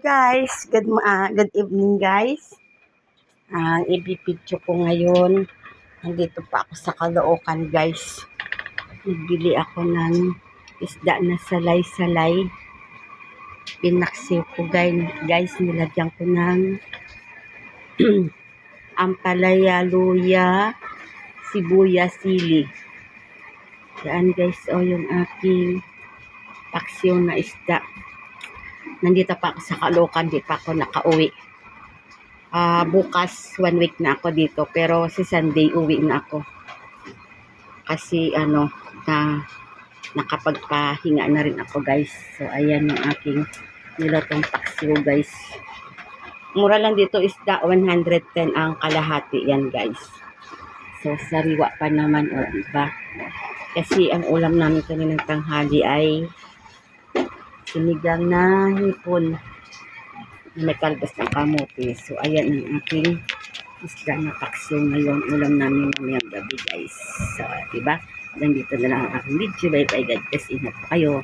Guys, good evening guys. I-video ko ngayon. Nandito pa ako sa Caloocan guys. Nagbili ako ng isda na salay-salay. Pinaksiw ko guys. Nilagyan ko ng ampalaya, luya, sibuyas, sili. Yan guys, yung aking paksiw na isda. Nandito pa ako sa Caloocan, di pa ako nakauwi. Bukas 1 week na ako dito, pero si Sunday uwi na ako. Kasi nakapagpahinga na rin ako guys. So ayan yung aking nilotong paksiw guys. Mura lang dito isda, 110 ang kalahati yan guys. So sariwa pa naman diba? Kasi ang ulam namin kaninang tanghali ay sinigang na hipon. May kalbas ng kamote. So, ayan ang aking isda na paksiw ngayon. Ulam namin ngayong gabi, guys. So, diba? Nandito na lang ang aking video. Bye-bye, God bless. Ingat po kayo.